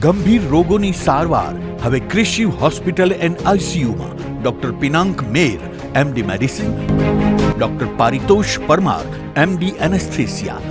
ગંભીર રોગોની સારવાર હવે ક્રિશિવ હોસ્પિટલ એન્ડ આઈસીયુમાં doctor Pinank Mer, MD medicine, doctor Paritosh Parmar, MD anaesthesia,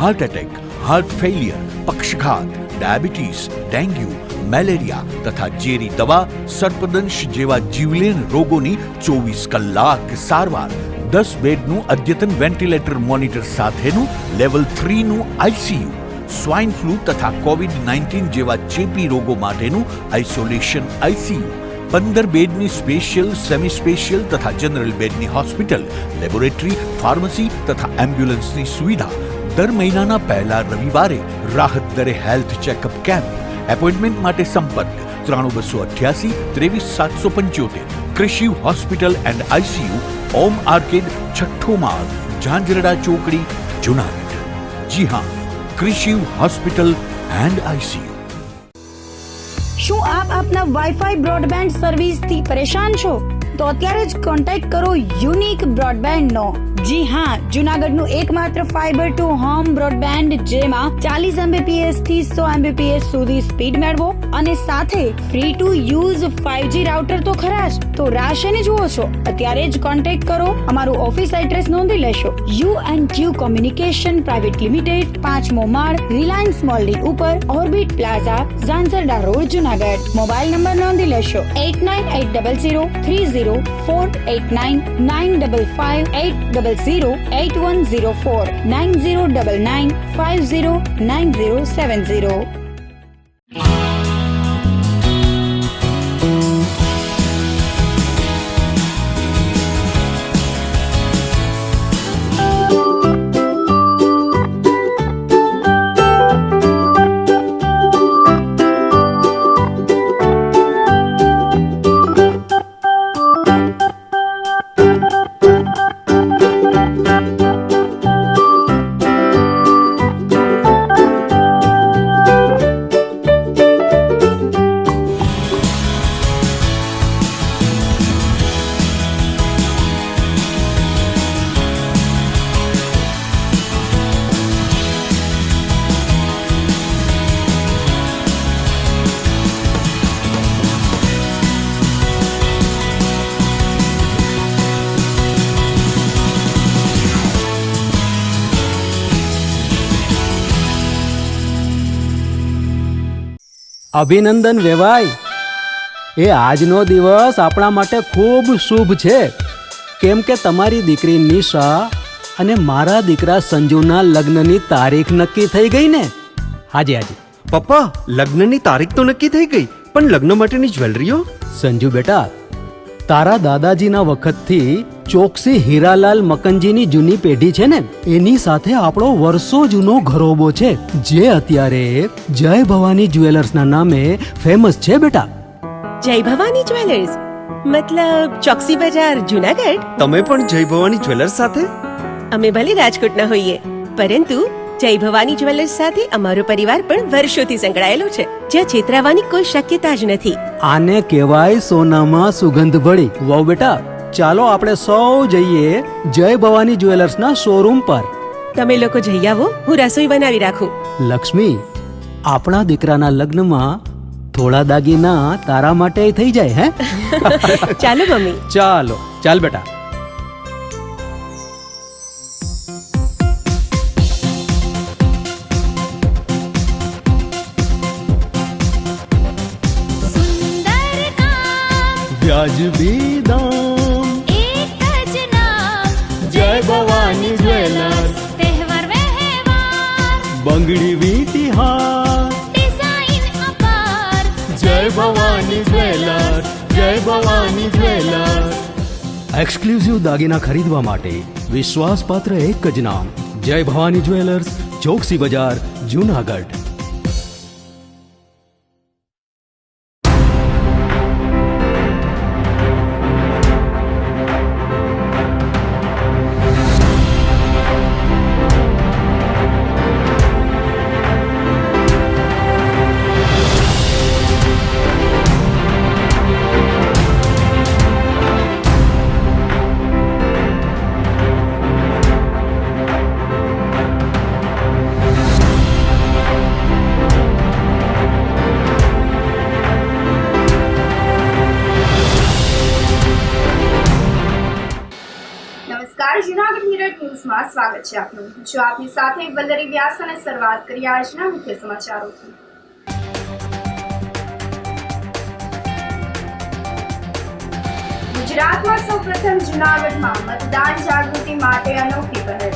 heart attack, heart failure, પક્ષઘાત, ડાયાબિટીસ, ડેન્ગ્યુ, મેલેરિયા તથા ઝેરી દવા, સર્પદંશ જેવા જીવલેણ રોગોની 24 કલાક સારવાર, 10 બેડનું અદ્યતન વેન્ટિલેટર મોનિટર સાથેનું લેવલ 3નું આઈસીયુ, સ્વાઇન ફ્લૂ તથા કોવિડ-19 જેવા ચેપી રોગો માટેનું આઇસોલેશન આઈસીયુ, 15 બેડની સ્પેશિયલ, સેમી સ્પેશિયલ તથા જનરલ બેડની હોસ્પિટલ, લેબોરેટરી, ફાર્મસી તથા એમ્બ્યુલન્સની સુવિધા, દર મહિનાના પહેલા રવિવારે રાહત દરે હેલ્થ ચેકઅપ કેમ્પ. એપોઇન્ટમેન્ટ માટે સંપર્ક 9288 23775. Krishiv hospital and ICU, Om arcade, છઠ્ઠો માળ, ઝાંઝરડા ચોકડી, જુનાગઢ. જી હા, ક્રિશિવ હોસ્પિટલ એન્ડ આઈસીયુ. શું આપ આપના વાઈફાઈ બ્રોડબેન્ડ સર્વિસથી પરેશાન છો? તો અત્યારે જ કોન્ટેક્ટ કરો યુનિક બ્રોડબેન્ડનો. જી હા, જુનાગઢનું એકમાત્ર ફાઈબર ટુ હોમ બ્રોડબેન્ડ, જેમાં 40 Mbps થી 100 Mbps સુધી સ્પીડ મેળવો અને સાથે free to use 5G router તો ખરા જ. તો રાહ શેની જુઓ છો? અત્યારે જ કોન્ટેક્ટ કરો. અમારું ઓફિસ એડ્રેસ નોંધી લેશો. U&Q કોમ્યુનિકેશન પ્રાઇવેટ લિમિટેડ, 5મો માળ, રિલાયન્સ મોલની ઉપર, orbit plaza, Zanzarda road, Junagadh. Mobile number નોંધી લેશો 8980030489 955 908104 9099509070. અભિનંદન વેવાય. એ આજનો દિવસ આપણા માટે ખૂબ શુભ છે, કેમ કે તમારી દીકરી નિશા અને મારા દીકરા સંજુના લગ્નની તારીખ નક્કી થઈ ગઈ ને. હાજી. પપ્પા, લગ્નની તારીખ તો નક્કી થઈ ગઈ, પણ લગ્ન માટેની જ્વેલરીઓ? સંજુ બેટા, તારા દાદાજીના વખતથી ચોકસી હીરાલાલ મકનજીની જૂની પેઢી છે ને, એની સાથે આપણો વર્ષો જૂનો ઘરોબો છે, જે અત્યારે જય ભવાની જ્વેલર્સના નામે ફેમસ છે બેટા. જય ભવાની જ્વેલર્સ મતલબ ચોકસી બજાર, જુનાગઢ? તમે પણ જય ભવાની જ્વેલર્સ સાથે? અમે ભલે રાજકોટના હોઈએ, પરંતુ જય ભવાની જ્વેલર્સ સાથે અમારો પરિવાર પણ વર્ષોથી સંકળાયેલો છે, જ્યાં છેતરાવાની કોઈ શક્યતા જ નથી. આને કહેવાય સોનામાં સુગંધ ભળી. વાવ બેટા, ચાલો આપણે સૌ જઈએ જય ભવાની જ્વેલર્સના શોરૂમ પર. તમે લોકો જઈ આવો, હું રસોઈ બનાવી રાખું. લક્ષ્મી, આપણા દીકરાના લગ્નમાં થોડા દાગીના તારા માટે થઈ જાય. હે ચાલો મમ્મી. ચાલ બેટા. વ્યાજબી દામ, એક જ નામ, જય ભવાની જ્વેલર્સ. તહેવાર વ્યવહાર, બંગડી વીટી હાર, ડિઝાઇન અપાર, જય ભવાની જ્વેલર્સ, જય ભવાની જ્વેલર્સ. એક્સક્લુઝિવ દાગીના ખરીદવા માટે વિશ્વાસપાત્ર એક જ નામ, જય ભવાની જ્વેલર્સ, ચોકસી બજાર, જુનાગઢ. નમસ્કાર, જૂનાગઢ મિરર ન્યૂઝમાં સ્વાગત છે આપનું. જો આપની સાથે વલ્લરી વ્યાસ અને શરૂઆત કરીએ આજના મુખ્ય સમાચારોથી. ગુજરાતમાં સૌપ્રથમ જૂનાગઢમાં મતદાન જાગૃતિ માટે અનોખી પહેલ.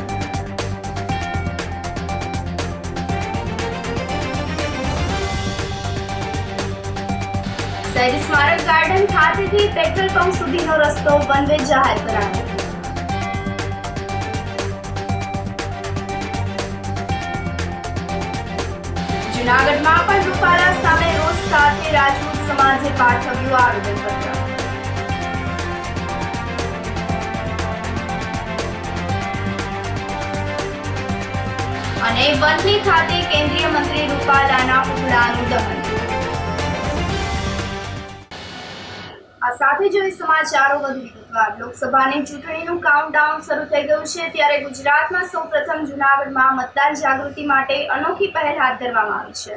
શહેરી સ્મારક ગાર્ડન ખાતેથી પેટ્રોલ પંપ સુધીનો રસ્તો વન વે જાહેર કરાયો. જૂનાગઢમાં પણ રૂપાલા સામે રોષ સાથે રાજપૂત સમાજે પાઠવ્યું આવેદનપત્ર. અને વંથલી ખાતે કેન્દ્રીય મંત્રી રૂપાલાના પુતળાનું દહન. આ સાથે જોઈએ સમાચારો વધુ વિગતવાર. લોકસભાની ચૂંટણીનું કાઉન્ટડાઉન શરૂ થઈ ગયું છે, ત્યારે ગુજરાતમાં સૌપ્રથમ જૂનાગઢમાં મતદાન જાગૃતિ માટે અનોખી પહેલ હાથ ધરવામાં આવી છે.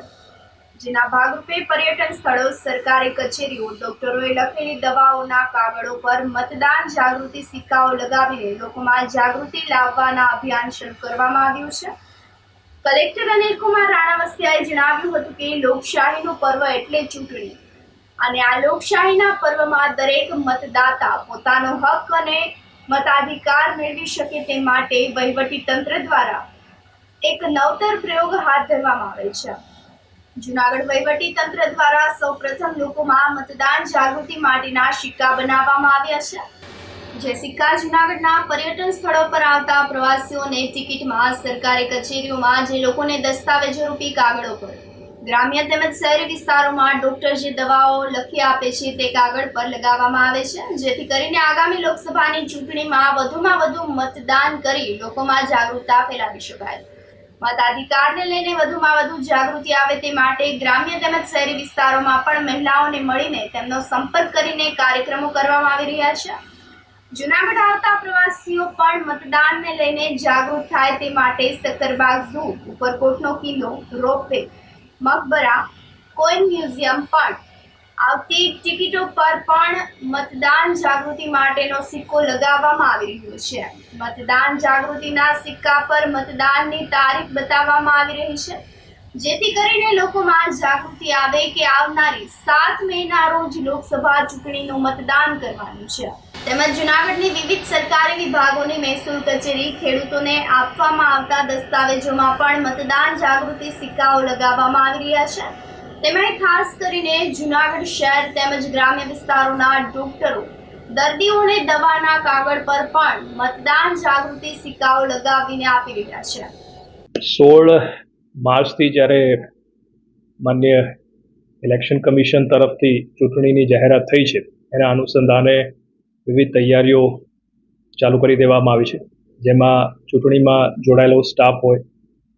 જેના ભાગરૂપે પર્યટન સ્થળો, સરકારી કચેરીઓ, ડોક્ટરોએ લખેલી દવાઓના કાગળો પર મતદાન જાગૃતિ સિક્કાઓ લગાવીને લોકોમાં જાગૃતિ લાવવાના અભિયાન શરૂ કરવામાં આવ્યું છે. કલેક્ટર અનિલકુમાર રાણાવસિયાએ જણાવ્યું હતું કે લોકશાહીનું પર્વ એટલે ચૂંટણી, અને આ લોકશાહીના પર્વમાં દરેક મતદાતા પોતાનો હક અને મતાધિકાર મેળવી શકે તે માટે વહીવટી તંત્ર દ્વારા એક નવતર પ્રયોગ હાથ ધરવામાં આવે છે. જૂનાગઢ વહીવટી તંત્ર દ્વારા સૌપ્રથમ લોકોમાં મતદાન જાગૃતિ માટેના સિક્કા બનાવવામાં આવ્યા છે. જે સિક્કા જૂનાગઢના પર્યટન સ્થળો પર આવતા પ્રવાસીઓને ટિકિટમાં, સરકારી કચેરીઓમાં જે લોકોને દસ્તાવેજો રૂપી કાગળો પર, ગ્રામ્ય તેમજ શહેરી વિસ્તારોમાં ડોક્ટર જે દવાઓ લખી આપે છે તે કાગળ પર લગાવવામાં આવે છે, જેથી કરીને આગામી લોકસભાની ચૂંટણીમાં વધુમાં વધુ મતદાન કરી લોકોમાં જાગૃતતા ફેલાવી શકાય. મતાધિકારને લઈને વધુમાં વધુ જાગૃતિ આવે તે માટે ગ્રામ્ય તેમજ શહેરી વિસ્તારોમાં પણ મહિલાઓને મળીને તેમનો સંપર્ક કરીને કાર્યક્રમો કરવામાં આવી રહ્યા છે. જૂનાગઢ આવતા પ્રવાસીઓ પણ મતદાનને લઈને જાગૃત થાય તે માટે સક્કરબાગ ઝૂ, ઉપરકોટનો કિલ્લો, રોપવે, મકબરા, કોઈન મ્યુઝિયમ પણ આવતી ટિકિટો પર પણ મતદાન જાગૃતિ માટેનો સિક્કો લગાવવામાં આવી રહ્યો છે. મતદાન જાગૃતિના સિક્કા પર મતદાનની તારીખ બતાવવામાં આવી રહી છે, જેથી કરીને લોકોમાં જાગૃતિ આવે કે આવનારી 7 મેના રોજ લોકસભા ચૂંટણીનું મતદાન કરવાનું છે. તેમજ જૂનાગઢની વિવિધ સરકારી વિભાગોની મહેસૂલ કચેરી, ખેડૂતોને આપવામાં આવતા દસ્તાવેજોમાં પણ મતદાન જાગૃતિ સિક્કાઓ લગાવવામાં આવી રહ્યા છે. તેમાં ખાસ કરીને જૂનાગઢ શહેર તેમજ ગ્રામ્ય વિસ્તારોના ડોક્ટરો દર્દીઓને દવાના કાગળ પર પણ મતદાન જાગૃતિ સિક્કાઓ લગાવીને આપી રહ્યા છે. 16 માર્ચથી જ્યારે માન્ય ઇલેક્શન કમિશન તરફથી ચૂંટણીની જાહેરાત થઈ છે, એના અનુસંધાને વિવિધ તૈયારીઓ ચાલુ કરી દેવામાં આવી છે. જેમાં ચૂંટણીમાં જોડાયેલો સ્ટાફ હોય,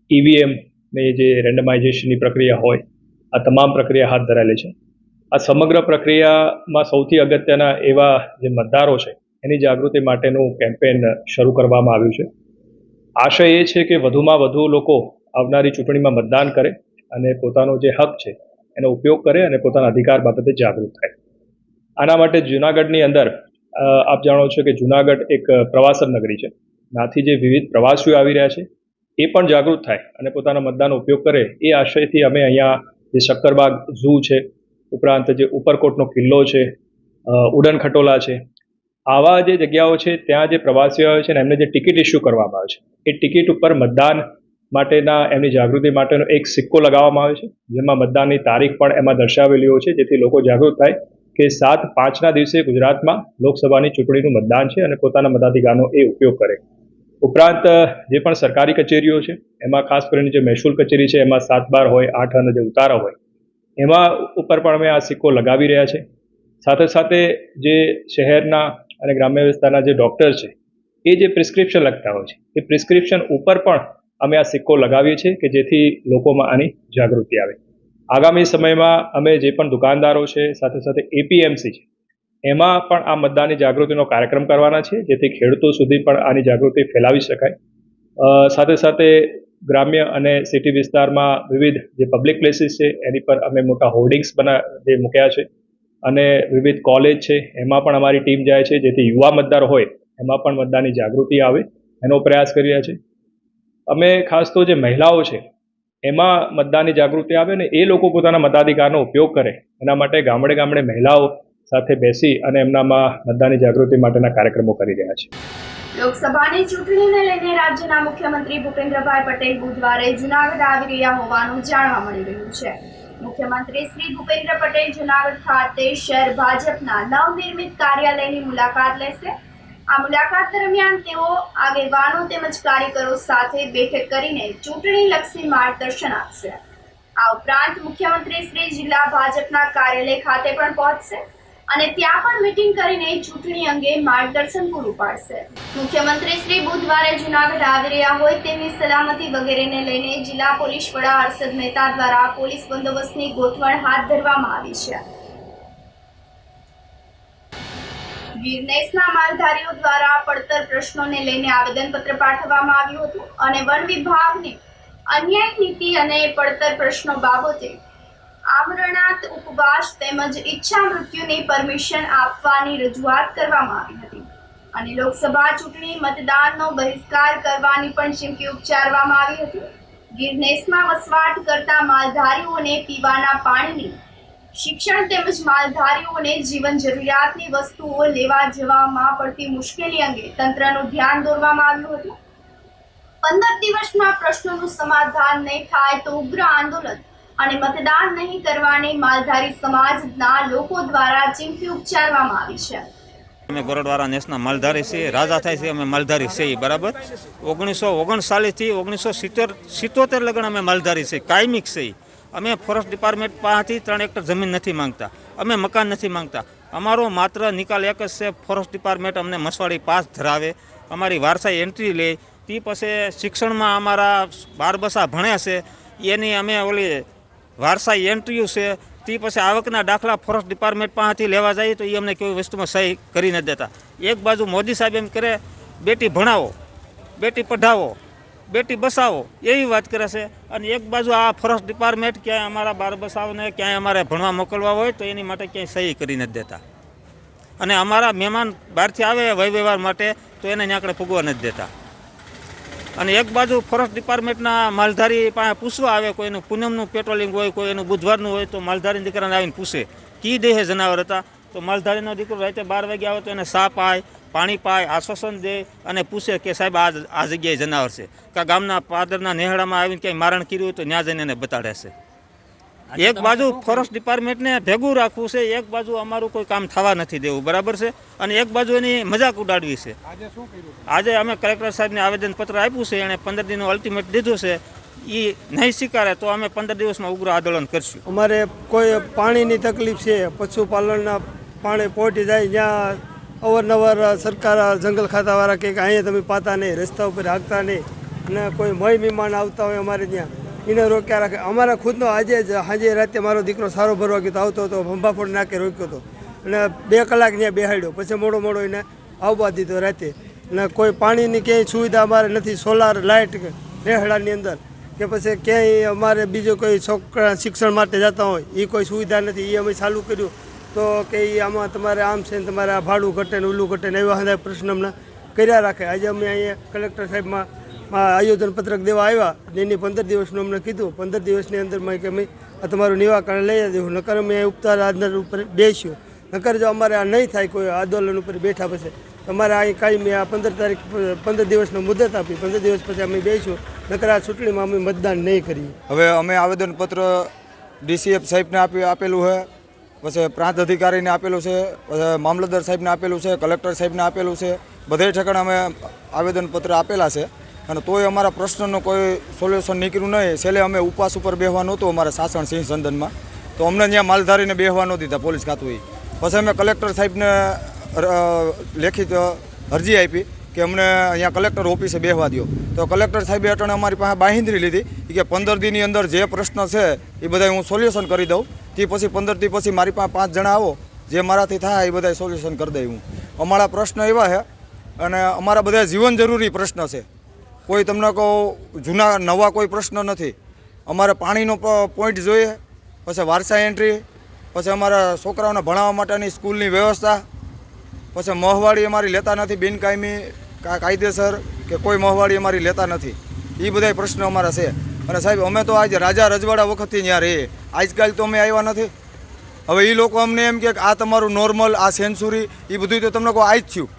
ઈવીએમની જે રેન્ડમાઇઝેશનની પ્રક્રિયા હોય, આ તમામ પ્રક્રિયા હાથ ધરાયેલી છે. આ સમગ્ર પ્રક્રિયામાં સૌથી અગત્યના એવા જે મતદારો છે એની જાગૃતિ માટેનું કેમ્પેન શરૂ કરવામાં આવ્યું છે. આશય એ છે કે વધુમાં વધુ લોકો આવનારી ચૂંટણીમાં મતદાન કરે અને પોતાનો જે હક છે એનો ઉપયોગ કરે અને પોતાના અધિકાર બાબતે જાગૃત થાય. આના માટે જૂનાગઢની અંદર આપ જાણો છો કે જૂનાગઢ એક પ્રવાસન નગરી છે. નાથી જે વિવિધ પ્રવાસીઓ આવી રહ્યા છે એ પણ જાગૃત થાય અને પોતાના મતદાનનો ઉપયોગ કરે, એ આશયથી અમે અહીંયા જે શક્કરબાગ ઝૂ છે, ઉપરાંત જે ઉપરકોટનો કિલ્લો છે, ઉડન ખટોલા છે, આવા જે જગ્યાઓ છે ત્યાં જે પ્રવાસીઓ આવે છે ને એમને જે ટિકિટ ઇસ્યુ કરવામાં આવે છે, એ ટિકિટ ઉપર મતદાન માટેના એમની જાગૃતિ માટેનો એક સિક્કો લગાવવામાં આવે છે, જેમાં મતદાનની તારીખ પણ એમાં દર્શાવેલી હોય છે, જેથી લોકો જાગૃત થાય કે 7/5ના દિવસે ગુજરાતમાં લોકસભાની ચૂંટણીનું મતદાન છે અને પોતાના મતાધિકારનો એ ઉપયોગ કરે. ઉપરાંત જે પણ સરકારી કચેરીઓ છે એમાં ખાસ કરીને જે મહેસૂલ કચેરી છે એમાં 7/12 હોય, 8 અને જે ઉતારા હોય એમાં ઉપર પણ અમે આ સિક્કો લગાવી રહ્યા છે. સાથે સાથે જે શહેરના અને ગ્રામ્ય વિસ્તારના જે ડૉક્ટર છે એ જે પ્રિસ્ક્રિપ્શન લખતા હોય છે એ પ્રિસ્ક્રિપ્શન ઉપર પણ અમે આ સિક્કો લગાવીએ છીએ કે જેથી લોકોમાં આની જાગૃતિ આવે. આગામી સમયમાં અમે જે પણ દુકાનદારો છે, સાથે સાથે એપીએમસી છે, એમાં પણ આ મતદાનની જાગૃતિનો કાર્યક્રમ કરવાના છે, જેથી ખેડૂતો સુધી પણ આની જાગૃતિ ફેલાવી શકાય. સાથે સાથે ગ્રામ્ય અને સિટી વિસ્તારમાં વિવિધ જે પબ્લિક પ્લેસીસ છે એની પર અમે મોટા હોર્ડિંગ્સ જે મૂક્યા છે, અને વિવિધ કોલેજ છે એમાં પણ અમારી ટીમ જાય છે, જેથી યુવા મતદાર હોય એમાં પણ મતદાનની જાગૃતિ આવે એનો પ્રયાસ કરી રહ્યા છીએ. અમે ખાસ તો જે મહિલાઓ છે એમાં મતદાનની જાગૃતિ આવે ને એ લોકો પોતાના મતાધિકારનો ઉપયોગ કરે એના માટે ગામડે ગામડે મહિલાઓ સાથે બેસી અને એમનામાં મતદાનની જાગૃતિ માટેના કાર્યક્રમો કરી રહ્યા છે. લોકસભાની ચૂંટણીને લઈને રાજ્યના મુખ્યમંત્રી ભૂપેન્દ્રભાઈ પટેલ બુધવારે જૂનાગઢ આવી રહ્યા હોવાનું જાણવા મળી રહ્યું છે. મુખ્યમંત્રી શ્રી ભૂપેન્દ્ર પટેલ જૂનાગઢ ખાતે શહેર ભાજપના નવનિર્મિત કાર્યાલયની મુલાકાત લેશે. આ મુલાકાત દરમિયાન તેઓ આગેવાનો તેમજ કાર્યકરો સાથે બેઠક કરીને ચૂંટણીલક્ષી માર્ગદર્શન આપશે. આ ઉપરાંત મુખ્યમંત્રી શ્રી જિલ્લા ભાજપના કાર્યાલય ખાતે પણ પહોંચશે અને ત્યાં પણ મીટિંગ કરીને ચૂંટણી અંગે માર્ગદર્શન પૂરું પાડશે. મુખ્યમંત્રી શ્રી બુધવારે જૂનાગઢ આવી રહ્યા હોય તેમની સલામતી વગેરેને લઈને જિલ્લા પોલીસ વડા હર્ષદ મહેતા દ્વારા પોલીસ બંદોબસ્તની ગોઠવણ હાથ ધરવામાં આવી છે. ગીરનેસના માલધારીઓ દ્વારા પડતર પ્રશ્નોને લઈને આવેદનપત્ર પાઠવવામાં આવ્યું હતું અને વન વિભાગને અન્યાય નીતિ અને પડતર પ્રશ્નો બાબતે આમરણાંત ઉપવાસ તેમજ ઈચ્છા મૃત્યુની પરમિશન આપવાની રજૂઆત કરવામાં આવી હતી અને લોકસભા ચૂંટણી મતદાનનો બહિષ્કાર કરવાની પણ ચીમકી ઉચ્ચારવામાં આવી હતી. ગીરનેસમાં વસવાટ કરતા માલધારીઓને પીવાના પાણીની, શિક્ષણ તેમજ માલધારીઓને જીવન જરૂરિયાતની વસ્તુઓ લેવા જવામાં પડતી મુશ્કેલી અંગે તંત્રનું ધ્યાન દોરવામાં આવ્યું હતું. 15 દિવસના પ્રશ્નોનું સમાધાન નહીં થાય તો ઉગ્ર આંદોલન અને મતદાન નહીં કરવાની માલધારી સમાજના લોકો દ્વારા ચીમકી ઉચ્ચારવામાં આવી છે. અમે ગોરડવાળા નેસના માલધારી છીએ, રાજા થાય છે અમે માલધારી છીએ, બરાબર. 1939 થી 1977 લગન અમે માલધારી છીએ, કાયમિક છીએ. અમે ફોરેસ્ટ ડિપાર્ટમેન્ટ પાસેથી 3 હેક્ટર જમીન નથી માંગતા, અમે મકાન નથી માંગતા. અમારો માત્ર નિકાલ એક જ છે, ફોરેસ્ટ ડિપાર્ટમેન્ટ અમને મસવાડી પાસ ધરાવે, અમારી વારસાઈ એન્ટ્રી લે. તે પછી શિક્ષણમાં અમારા 12 બસા ભણ્યા છે એની અમે ઓલી વારસાઈ એન્ટ્રીઓ છે. તે પછી આવકના દાખલા ફોરેસ્ટ ડિપાર્ટમેન્ટ પાસેથી લેવા જઈએ તો એ અમને કોઈ વસ્તુમાં સહી કરી નથી દેતા. એક બાજુ મોદી સાહેબ એમ કરે બેટી ભણાવો, બેટી પઢાવો, બેટી બસાવો એવી વાત કરે છે અને એક બાજુ આ ફોરેસ્ટ ડિપાર્ટમેન્ટ ક્યાંય અમારા 12 બસાઓને ક્યાંય અમારે ભણવા મોકલવા હોય તો એની માટે ક્યાંય સહી કરી નથી દેતા અને અમારા મહેમાન બહારથી આવે વ્યવહાર માટે તો એને ત્યાં ફૂગવા નથી દેતા. અને એક બાજુ ફોરેસ્ટ ડિપાર્ટમેન્ટના માલધારી પાસે પૂછવા આવે, કોઈનું પૂનમનું પેટ્રોલિંગ હોય, કોઈ એનું બુધવારનું હોય તો માલધારી દીકરાને આવીને પૂછે કી દેહે જનાવર હતા તો માલધારીનો દીકરો રાતે 12 વાગે આવે તો એને સા પાય, પાણી પાય, આશ્વાસન દે અને પૂછે કે સાહેબ આ જગ્યાએ જનાવર છે. કે ગામના પાદરના નેહડામાં આવીને ક્યાંય મારણ કર્યું હોય તો ત્યાં જઈને એને બતાડે છે. એક બાજુ ફોરેસ્ટ ડિપાર્ટમેન્ટને ભેગું રાખવું છે, એક બાજુ અમારું કોઈ કામ થવા નથી દેવું, બરાબર છે. અને એક બાજુ એની મજાક ઉડાડવી છે. આજે અમે કલેક્ટર સાહેબને આવેદનપત્ર આપ્યું છે, એણે 15 દિનનું અલ્ટિમેટ દીધું છે. એ નહીં સ્વીકારે તો અમે 15 દિવસમાં ઉગ્ર આંદોલન કરશું. અમારે કોઈ પાણીની તકલીફ છે, પશુપાલનના પાણી પહોંચી જાય જ્યાં અવારનવાર સરકાર જંગલ ખાતાવાળા કે અહીંયા તમે પાતા નહીં, રસ્તા ઉપર હાંકતા નહીં અને કોઈ મય મહેમાન આવતા હોય અમારે ત્યાં એને રોક્યા રાખે. અમારા ખુદનો આજે રાતે મારો દીકરો સારો ભરવા ગયો આવતો હતો, ભંભાફોડ નાકે રોક્યો હતો અને 2 કલાક ત્યાં બેહાડ્યો, પછી મોડો એને આવવા દીધો રાતે. અને કોઈ પાણીની ક્યાંય સુવિધા અમારે નથી, સોલાર લાઇટ રેહડાની અંદર કે પછી ક્યાંય અમારે બીજું કોઈ છોકરા શિક્ષણ માટે જતા હોય એ કોઈ સુવિધા નથી. એ અમે ચાલુ કર્યું તો કે એ આમાં તમારે આમ છે ને તમારે આ ભાડું ઘટે ને ઓલું ઘટે ને એવા બધા પ્રશ્ન અમને કર્યા રાખે. આજે અમે અહીંયા કલેક્ટર સાહેબમાં આયોજન પત્રક દેવા આવ્યા, એની 15 દિવસનું અમને કીધું. 15 દિવસની અંદરમાં કે અમે આ તમારું નિવારણ લઈ દેવું, નકર અમે ઉપતાર આંદોલન ઉપર બેસ્યું. નકર જો અમારે આ નહીં થાય કોઈ આંદોલન ઉપર બેઠા પછી તમારે અહીં કાંઈ આ 15 દિવસનો મુદત આપી, 15 દિવસ પછી અમે બેસીશું, નકર આ ચૂંટણીમાં અમે મતદાન નહીં કરીએ. હવે અમે આવેદનપત્ર DCF સાહેબને આપેલું છે, પછી પ્રાંત અધિકારીને આપેલું છે, પછી મામલતદાર સાહેબને આપેલું છે, કલેક્ટર સાહેબને આપેલું છે. બધે ઠેકાણે અમે આવેદનપત્ર આપેલા છે અને તોય અમારા પ્રશ્નનું કોઈ સોલ્યુશન નીકળ્યું નહીં. છેલ્લે અમે ઉપવાસ ઉપર બેસવાનું હતું અમારા સાસણ સિંહ સંદનમાં, તો અમને ત્યાં માલધારીને બેસવા ન દીધા પોલીસ ખાતું. પછી અમે કલેક્ટર સાહેબને લેખિત અરજી આપી કે અમને અહીંયા કલેક્ટર ઓફિસે બેસવા દો. તો કલેક્ટર સાહેબે અટાણે અમારી પાસે બાંહેધરી લીધી કે 15 દિનની અંદર જે પ્રશ્ન છે એ બધા હું સોલ્યુશન કરી દઉં. તે પછી 15 દી પછી મારી પાસે 5 જણા આવો, જે મારાથી થાય એ બધા સોલ્યુશન કરી દઈ હું. અમારા પ્રશ્ન એવા છે અને અમારા બધા જીવન જરૂરી પ્રશ્ન છે. કોઈ તમને કહો જૂના નવા કોઈ પ્રશ્ન નથી. અમારે પાણીનો પોઈન્ટ જોઈએ, પછી વારસા એન્ટ્રી, પછી અમારા છોકરાઓને ભણાવવા માટેની સ્કૂલની વ્યવસ્થા, પછી મોહવાડી અમારી લેતા નથી, બિનકાયમી કાયદેસર કે કોઈ મોહવાડી અમારી લેતા નથી. એ બધા પ્રશ્નો અમારા છે. અને સાહેબ અમે તો આજે રાજા રજવાડા વખતથી ત્યાં રહીએ, આજકાલ તો અમે આવ્યા નથી. હવે એ લોકો અમને એમ કે આ તમારું નોર્મલ, આ સેન્ચુરી, એ બધું તો તમને કહો આ જ થયું.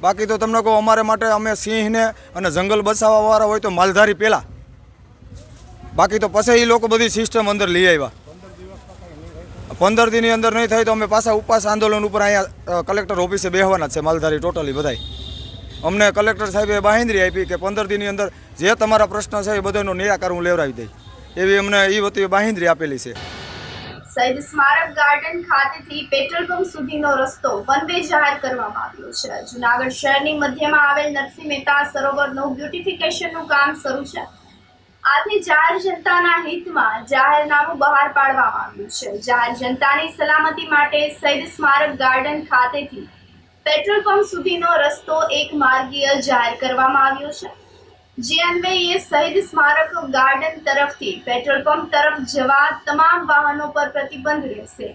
બાકી તો તમને કહો અમારે માટે અમે સિંહને અને જંગલ બચાવવાવાળા હોય તો માલધારી પહેલાં, બાકી તો પછી એ લોકો બધી સિસ્ટમ અંદર લઈ આવ્યા. 15 દિનની અંદર નહીં થાય તો અમે પાછા ઉપવાસ આંદોલન ઉપર અહીંયા કલેક્ટર ઓફિસે બેહવાના જ છે માલધારી ટોટલી બધાય. અમને કલેક્ટર સાહેબે બાંહેધરી આપી કે 15 દિનની અંદર જે તમારા પ્રશ્ન છે એ બધાનું નિરાકરણ હું લેવડાવી દઈ, એવી અમને એ વખતે બાંહેધરી આપેલી છે. શહીદ સ્મારક ગાર્ડન ખાતેથી પેટ્રોલ પંપ સુધીનો રસ્તો વન વે જાહેર કરવામાં આવ્યો છે. જૂનાગઢ શહેરની મધ્યમાં આવેલ નરસિંહ મહેતા સરોવરનું બ્યુટિફિકેશનનું કામ શરૂ છે. આથી જાહેર જનતાના હિતમાં જાહેરનામું બહાર પાડવામાં આવ્યું છે. જાહેર જનતાની સલામતી માટે શહીદ સ્મારક ગાર્ડન ખાતેથી પેટ્રોલ પંપ સુધીનો રસ્તો એક માર્ગીય જાહેર કરવામાં આવ્યો છે. જે અન્વયે શહીદ સ્મારક ગાર્ડન તરફથી પેટ્રોલ પંપ તરફ જવા તમામ વાહનો પર પ્રતિબંધ રહેશે.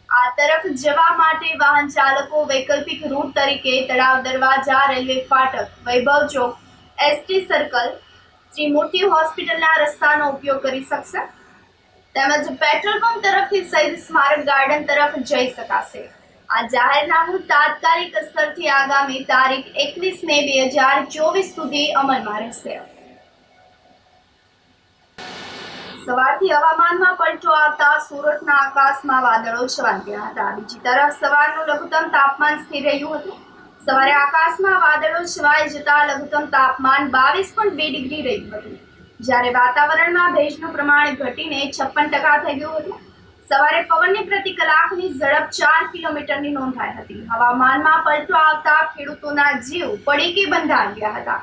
આ તરફ જવા માટે વાહન ચાલકો વૈકલ્પિક રૂટ તરીકે તળાવ દરવાજા, રેલવે ફાટક, વૈભવ ચોક, એસટી સર્કલ, શ્રી મોટી હોસ્પિટલના રસ્તાનો ઉપયોગ કરી શકશે. તેમજ પેટ્રોલ પંપ તરફથી શહીદ સ્મારક ગાર્ડન તરફ જઈ શકાશે. આ જાહેરનામું તાત્કાલિક અસરથી આગામી તારીખ 21 મે 2024 સુધી અમલમાં રહેશે. સવારથી હવામાનમાં પલટો આવતા સુરતના આકાશમાં વાદળો છવાઈ ગયા હતા. બીજી તરફ સવારનું લઘુત્તમ તાપમાન સ્થિર રહ્યું હતું. સવારે આકાશમાં વાદળો છવાઈ જતા લઘુત્તમ તાપમાન 22.2 ડિગ્રી રહ્યું હતું, જ્યારે વાતાવરણમાં ભેજનું પ્રમાણ ઘટીને 56% થઈ ગયું હતું. સવારે પવનની પ્રતિ કલાકની ઝડપ 4 કિલોમીટરની નોંધાઈ હતી. હવામાનમાં પલટો આવતા ખેડૂતોના જીવ પડીકે બંધાઈ ગયા હતા.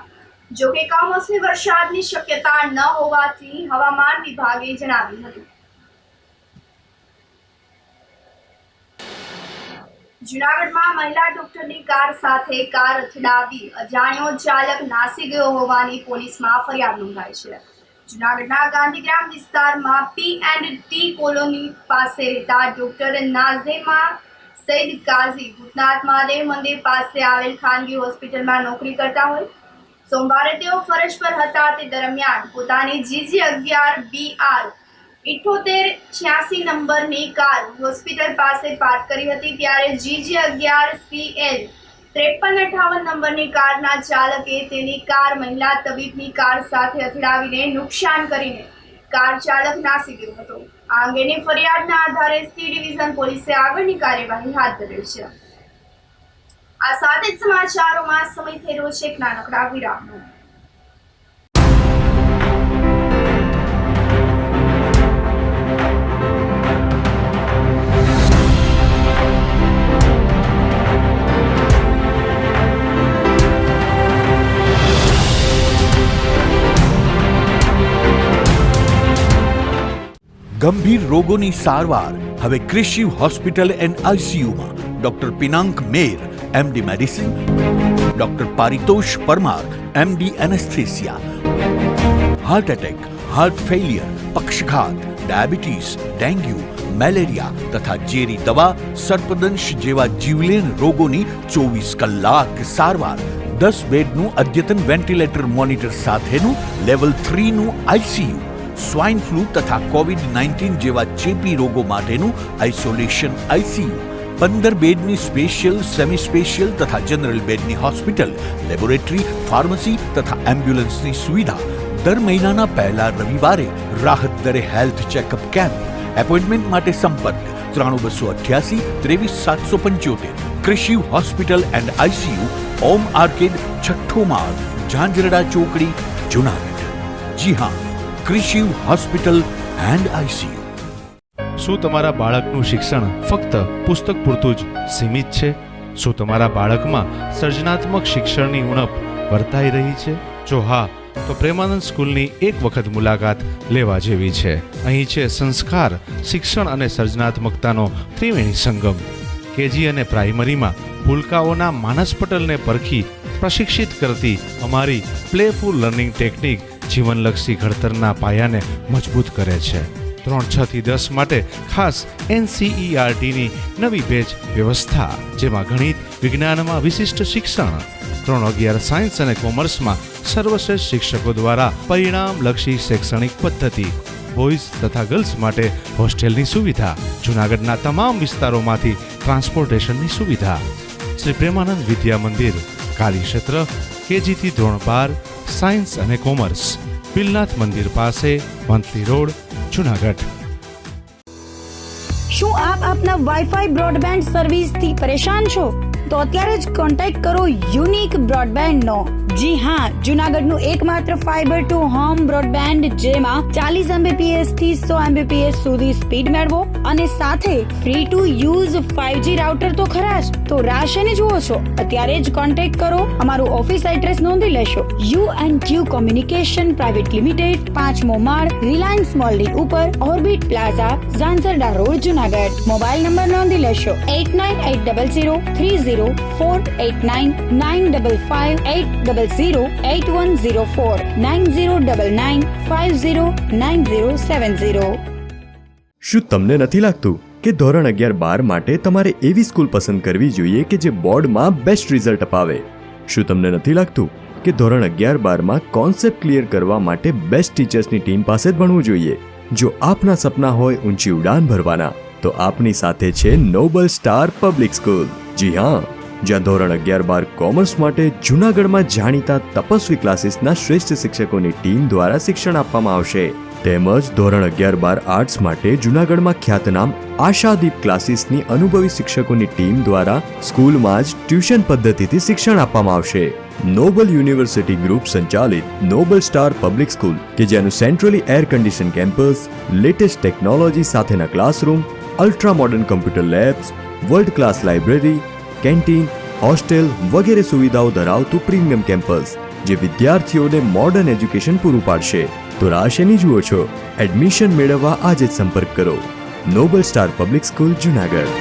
જો કે કમોસમી વરસાદની શક્યતા ન હોવાથી હવામાન વિભાગે જણાવ્યું હતું. જૂનાગઢમાં મહિલા ડોક્ટરની કાર સાથે કાર અથડાવી અજાણ્યો ચાલક નાસી ગયો હોવાની પોલીસમાં ફરિયાદ નોંધાઈ છે. જૂનાગઢના ગાંધીગ્રામ વિસ્તારમાં P&T કોલોની પાસે રહેતા ડોક્ટર નાઝેમા સૈદ કાઝી ભૂતનાથ મહાદેવ મંદિર પાસે આવેલ ખાનગી હોસ્પિટલમાં નોકરી કરતા હોય. સોમવારે તેઓ ફરજ પર હતા. તે દરમિયાન પોતાની GG11 BR 7886 નંબરની કાર હોસ્પિટલ પાસે પાર્ક કરી હતી. ત્યારે GG11 CL 5358 નંબરની કારના ચાલકે તેની કાર મહિલા તબીબની કાર સાથે અથડાવીને નુકસાન કરીને કાર ચાલક નાસી ગયો હતો. આ અંગેની ફરિયાદના આધારે C ડિવિઝન પોલીસે આગળની કાર્યવાહી હાથ ધરી છે. આ સાથે જ સમાચારોમાં સમય થઈ રહ્યો છે એક નાનકડા વિરામનો. ગંભીર રોગોની સારવાર હવે કૃષિ હોસ્પિટલ એન્ડ આઈસીયુમાં doctor Pinank Mer MD medicine, doctor Paritosh Parmar MD anaesthesia, heart attack, heart failure, પક્ષઘાત, ડાયાબિટીસ, ડેન્ગ્યુ, મેલેરિયા તથા ઝેરી દવા, સર્પદંશ જેવા જીવલેણ રોગોની 24 કલાક સારવાર, 10 બેડનું અદ્યતન વેન્ટિલેટર મોનિટર સાથેનું લેવલ 3નું આઈસીયુ, સ્વાઇન ફ્લૂ તથા કોવિડ-19 જેવા ચેપી રોગો માટેનું આઇસોલેશન આઈસીયુ, 15 બેડની સ્પેશિયલ, સેમી સ્પેશિયલ તથા જનરલ બેડની હોસ્પિટલ, લેબોરેટરી, ફાર્મસી તથા એમ્બ્યુલન્સની સુવિધા. દર મહિનાના પહેલા રવિવારે રાહત દરે હેલ્થ ચેકઅપ કેમ્પ. એપોઇન્ટમેન્ટ માટે સંપર્ક 9288 23775. કૃષિ hospital and ICU, Om arcade, છઠ્ઠો માળ, ઝાંઝરડા ચોકડી, જૂનાગઢ. જી હા, કૃષિ હોસ્પિટલ એન્ડ આઈસીયુ. શું તમારા બાળકનું શિક્ષણ ફક્ત પુસ્તક પૂરતું જ સીમિત છે? શું તમારા બાળકમાં સર્જનાત્મક શિક્ષણની ઉણપ વર્તાઈ રહી છે? જો હા, તો પ્રેમાનંદ સ્કૂલની એક વખત મુલાકાત લેવા જેવી છે. અહીં છે સંસ્કાર, શિક્ષણ અને સર્જનાત્મકતાનો ત્રિવેણી સંગમ. કેજી અને પ્રાઇમરીમાં ભૂલકાઓના માનસ પટલને પરખી પ્રશિક્ષિત કરતી અમારી પ્લેફુલ લર્નિંગ ટેકનિક જીવનલક્ષી ઘડતરના પાયાને મજબૂત કરે છે. ધોરણ 6 થી 10 માટે ખાસ NCERTની નવી બેચ વ્યવસ્થા, જેમાં ગણિત વિજ્ઞાનમાં વિશિષ્ટ શિક્ષણ, ધોરણ 11 સાયન્સ અને કોમર્સમાં સર્વશ્રેષ્ઠ શિક્ષકો દ્વારા પરિણામલક્ષી શૈક્ષણિક પદ્ધતિ, બોયઝ તથા ગર્લ્સ માટે હોસ્ટેલની સુવિધા, જૂનાગઢના તમામ વિસ્તારોમાંથી ટ્રાન્સપોર્ટેશનની સુવિધા. શ્રી પ્રેમાનંદ વિદ્યા મંદિર, કાર્યક્ષેત્ર KG થી ધોરણ 12 સાયન્સ અને કોમર્સ, પિલનાથ મંદિર પાસે, વંથલી રોડ, જૂનાગઢ. શું આપ આપના વાઈફાઈ બ્રોડબેન્ડ સર્વિસથી પરેશાન છો? તો અત્યારે જ કોન્ટેક્ટ કરો યુનિક બ્રોડબેન્ડ નો. જી હા, જૂનાગઢનું એકમાત્ર ફાઈબર ટુ હોમ બ્રોડબેન્ડ, જેમાં 40 Mbps થી 100 Mbps સુધી સ્પીડ મેળવો અને સાથે free to use 5G router તો ખરા જ. તો રાહ શેની જુઓ છો? અત્યારે જ કોન્ટેક્ટ કરો. અમારું ઓફિસ એડ્રેસ નોંધી લેશો. U&Q કોમ્યુનિકેશન પ્રાઇવેટ લિમિટેડ, 5મો માળ, રિલાયન્સ મોલની ઉપર, orbit plaza, Zanzarda road, Junagadh. Mobile number નોંધી લેશો 89800304899558008104 9099509070. શું તમને નથી લાગતું કે ધોરણ 11-12 માટે તમારે એવી સ્કૂલ પસંદ કરવી જોઈએ કે જે બોર્ડમાં બેસ્ટ રિઝલ્ટ અપાવે? શું તમને નથી લાગતું કે ધોરણ 11-12માં કોન્સેપ્ટ ક્લિયર કરવા માટે બેસ્ટ ટીચર્સની ટીમ પાસે જ ભણવું જોઈએ? જો આપના સપના હોય ઊંચી ઉડાન ભરવાના, તો આપની સાથે છે નોબલ સ્ટાર પબ્લિક સ્કૂલ. જી હા, જ્યાં ધોરણ 11-12 કોમર્સ માટે જૂનાગઢમાં જાણીતા તપસ્વી ક્લાસીસના શ્રેષ્ઠ શિક્ષકોની ટીમ દ્વારા શિક્ષણ આપવામાં આવશે. તેમજ ધોરણ 11-12 આર્ટ્સ માટે જૂનાગઢમાં ખ્યાતનામ આશાદીપ ક્લાસીસની અનુભવી શિક્ષકોની ટીમ દ્વારા સ્કૂલમાં જ ટ્યુશન પદ્ધતિથી શિક્ષણ આપવામાં આવશે. નોબલ યુનિવર્સિટી ગ્રુપ સંચાલિત નોબલ સ્ટાર પબ્લિક સ્કૂલ, કે જેનું centrally air condition campus, latest technology સાથેના classroom, ultra modern computer labs, world class library, canteen, hostel વગેરે સુવિધાઓ ધરાવતું પ્રીમિયમ કેમ્પસ, જે વિદ્યાર્થીઓને મોડર્ન એજ્યુકેશન પૂરું પાડશે. તો રાહ શેની જુઓ છો? એડમિશન મેળવવા આજે જ સંપર્ક કરો. Noble star public school, Junagadh.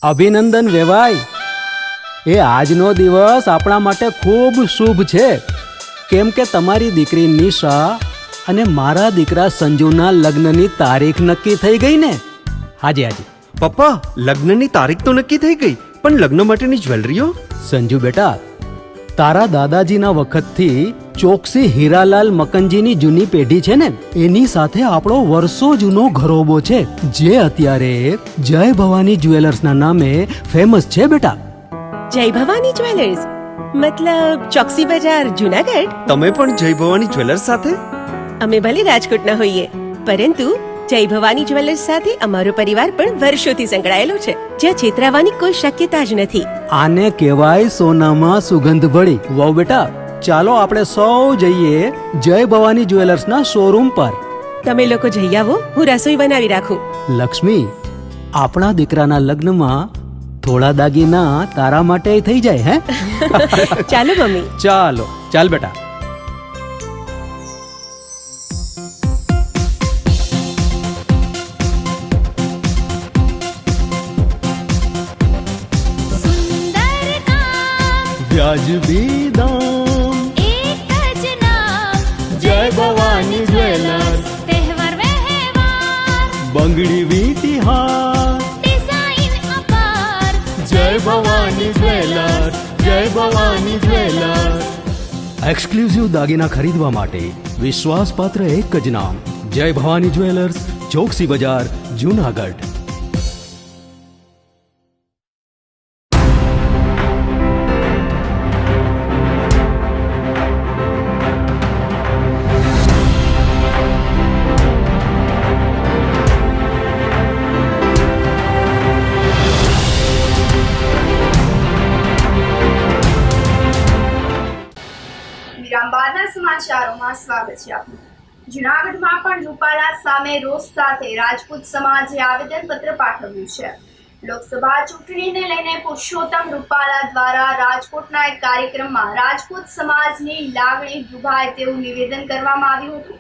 અભિનંદન વેવાઈ. એ આજનો દિવસ આપણા માટે ખૂબ શુભ છે, કેમ કે તમારી દીકરી નિશા અને મારા દીકરા સંજુના લગ્નની તારીખ નક્કી થઈ ગઈ ને. હાજી. પપ્પા, લગ્નની તારીખ તો નક્કી થઈ ગઈ, પણ લગ્ન માટેની જ્વેલરીઓ? સંજુ બેટા, તારા દાદાજીના વખતથી ચોકસી હીરાલાલ મકનજીની જૂની પેઢી છે ને, એની સાથે આપણો વર્ષો જૂનો ઘરોબો છે, જે અત્યારે જય ભવાની જ્વેલર્સના નામે ફેમસ છે બેટા. જય ભવાની જ્વેલર્સ મતલબ ચોકસી બજાર, જૂનાગઢ? તમે પણ જય ભવાની જ્વેલર્સ સાથે? અમે ભલે રાજકોટના હોઈએ, પરંતુ જય ભવાની જ્વેલર્સ સાથે અમારો પરિવાર પણ વર્ષોથી સંકળાયેલો છે, જ્યાં છેતરાવાની કોઈ શક્યતા જ નથી. આને કહેવાય સોનામાં સુગંધ ભળી. વાવ બેટા, ચાલો આપણે સૌ જઈએ જય ભવાની જ્વેલર્સના શોરૂમ પર. તમે લોકો જઈ આવો, હું રસોઈ બનાવી રાખું. લક્ષ્મી, આપણા દીકરાના લગ્નમાં થોડા દાગીના તારા માટે થઈ જાય. હે ચાલો મમ્મી. ચાલ બેટા. વ્યાજબી દામ, એક જ નામ, જય ભવાની જ્વેલર્સ. તહેવાર વ્યવહાર, બંગડી વીટી હાર, ડિઝાઇન અપાર, જય ભવાની જ્વેલર્સ, જય ભવાની જ્વેલર્સ. એક્સક્લુઝિવ દાગીના ખરીદવા માટે વિશ્વાસપાત્ર એક જ નામ, જય ભવાની જ્વેલર્સ, ચોકસી બજાર, જૂનાગઢ. સમાચારોમાં સ્વાગત છે આપનું. જૂનાગઢમાં પણ રૂપાલા સામે રોષ સાથે રાજપૂત સમાજે આવેદનપત્ર પાઠવ્યું છે. લોકસભા ચૂંટણીને લઈને પુરુષોત્તમ રૂપાલા દ્વારા રાજકોટના એક કાર્યક્રમમાં રાજપૂત સમાજની લાગણી દુભાય તેવું નિવેદન કરવામાં આવ્યું હતું,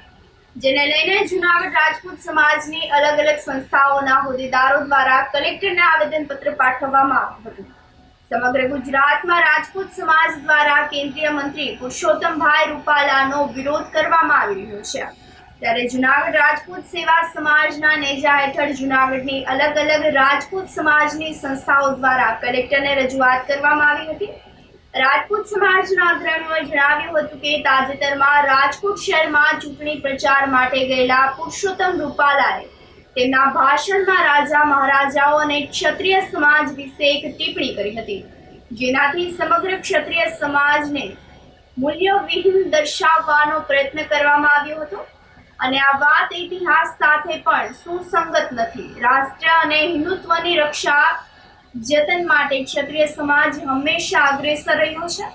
જેને લઈને જૂનાગઢ રાજપૂત સમાજની અલગ અલગ સંસ્થાઓના હોદ્દેદારો દ્વારા કલેક્ટરને આવેદનપત્ર પાઠવવામાં આવ્યું હતું. સમગ્ર ગુજરાતમાં રાજપૂત સમાજ દ્વારા કેન્દ્રીય મંત્રી પુરુષોત્તમભાઈ રૂપાલાનો વિરોધ કરવામાં આવી રહ્યો છે, ત્યારે જૂનાગઢ રાજપૂત સેવા સમાજના નેજા હેઠળ જૂનાગઢની અલગ અલગ રાજપૂત સમાજની સંસ્થાઓ દ્વારા કલેક્ટરને રજૂઆત કરવામાં આવી હતી. રાજપૂત સમાજના અગ્રણીઓએ જણાવ્યું હતું કે તાજેતરમાં રાજકોટ શહેરમાં ચૂંટણી પ્રચાર માટે ગયેલા પુરુષોત્તમ રૂપાલાએ તેમના ભાષણમાં રાજા મહારાજાઓ અને ક્ષત્રિય સમાજ વિશે એક ટિપ્પણી કરી હતી, જેનાથી સમગ્ર ક્ષત્રિય સમાજને મૂલ્યવિહીન દર્શાવવાનો પ્રયત્ન કરવામાં આવ્યો હતો અને આ વાત ઇતિહાસ સાથે પણ સુસંગત નથી. રાષ્ટ્ર અને હિન્દુત્વની રક્ષા જતન માટે ક્ષત્રિય સમાજ હંમેશા અગ્રેસર રહ્યો છે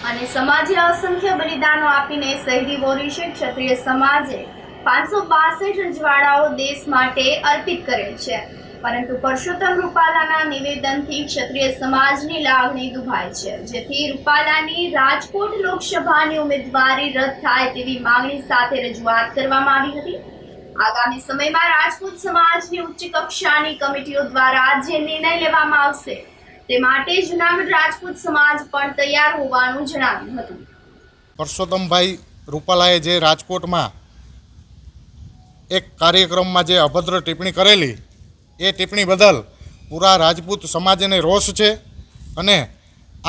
અને સમાજે અસંખ્ય બલિદાનો આપીને શહીદી વોરી છે. ક્ષત્રિય સમાજે 562 રજવાડાઓ દેશ માટે અર્પિત કરેલ છે, પરંતુ પુરુષોત્તમ રૂપાલાના નિવેદનથી ક્ષત્રિય સમાજની લાગણી દુભાય છે, જેથી રૂપાલાની રાજકોટ લોકસભાની ઉમેદવારી રદ થાય તેવી માંગણી સાથે રજૂઆત કરવામાં આવી હતી. આગામી સમયમાં રાજપૂત સમાજની ઉચ્ચ કક્ષાની કમિટીઓ દ્વારા જે નિર્ણય લેવામાં આવશે તે માટે જૂનાગઢ રાજપૂત સમાજ પણ તૈયાર હોવાનું જણાવ્યું હતું. પુરુષોત્તમભાઈ રૂપાલાએ જે રાજકોટમાં એક કાર્યક્રમમાં જે અભદ્ર ટિપ્પણી કરેલી, એ ટિપ્પણી બદલ પૂરા રાજપૂત સમાજને રોષ છે અને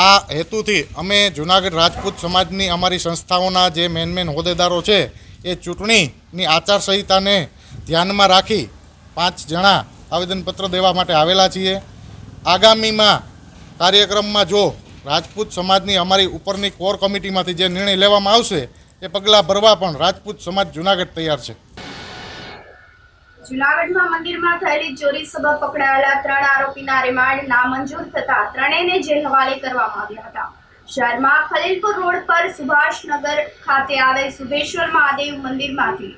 આ હેતુથી અમે જૂનાગઢ રાજપૂત સમાજની અમારી સંસ્થાઓના જે મેન હોદ્દેદારો છે એ ચૂંટણીની આચારસંહિતાને ધ્યાનમાં રાખી 5 જણા આવેદનપત્ર દેવા માટે આવેલા છીએ. આગામીમાં કાર્યક્રમમાં જો રાજપૂત સમાજની અમારી ઉપરની કોર કમિટીમાંથી જે નિર્ણય લેવામાં આવશે એ પગલાં ભરવા પણ રાજપૂત સમાજ જૂનાગઢ તૈયાર છે. જૂનાગઢમાં મંદિરમાં થયેલી ચોરી સબબ પકડાયેલા 3 આરોપીના રિમાન્ડ નામંજૂર થતા ત્રણેયને જેલ હવાલે કરવામાં આવ્યા હતા. શહેરમાં ખલીલપુર રોડ પર સુભાષનગર ખાતે આવેલ સુભેશ્વર મહાદેવ મંદિરમાંથી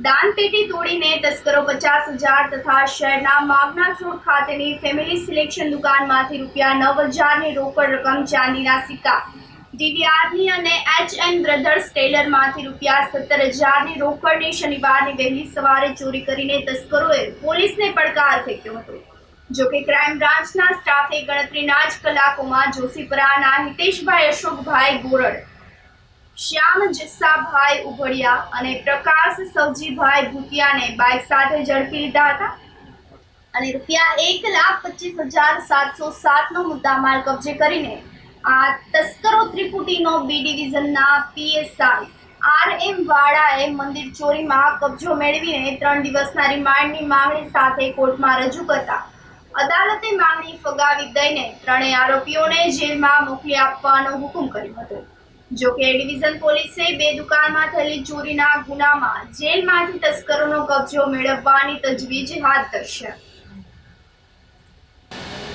દાનપેટી તોડીને તસ્કરો 50,000 તથા શહેરના માગનાથ રોડ ખાતેની ફેમિલી સિલેક્શન દુકાનમાંથી ₹9,000ની રોકડ રકમ, ચાંદીના સિક્કા, ડીવીઆરની અને HN બ્રધર્સ ટેલરમાંથી ₹17,000ની રોકડની શનિવારની વહેલી સવારે ચોરી કરીને તસ્કરોએ પોલીસને પડકાર ફેંક્યો હતો. જોકે ક્રાઇમ બ્રાન્ચના સ્ટાફે ગણતરીના જ કલાકોમાં જોશીપરાના હિતેશભાઈ અશોકભાઈ ગોરડ, શ્યામ જસ્સાભાઈ ઉભડિયા અને પ્રકાશ સવજીભાઈ ભૂતિયાને બાઇક સાથે ઝડપી લીધા હતા અને ₹1,25,707નો મુદ્દામાલ કબજે કરીને આ તસ્કરો ત્રિપુટીનો બી ડિવિઝનના PSI RM વાળાએ મંદિર ચોરીમાં કબજો મેળવીને 3 દિવસના રિમાન્ડની માંગણી સાથે કોર્ટમાં રજૂ કરતા અદાલતે માંગણી ફગાવી દઈને ત્રણેય આરોપીઓને જેલમાં મોકલી આપવાનો હુકમ કર્યો હતો. જોકે ડિવિઝન પોલીસે 2 દુકાનમાં થયેલી ચોરીના ગુનામાં જેલમાંથી તસ્કરોનો કબજો મેળવવાની તજવીજ હાથ ધરી છે.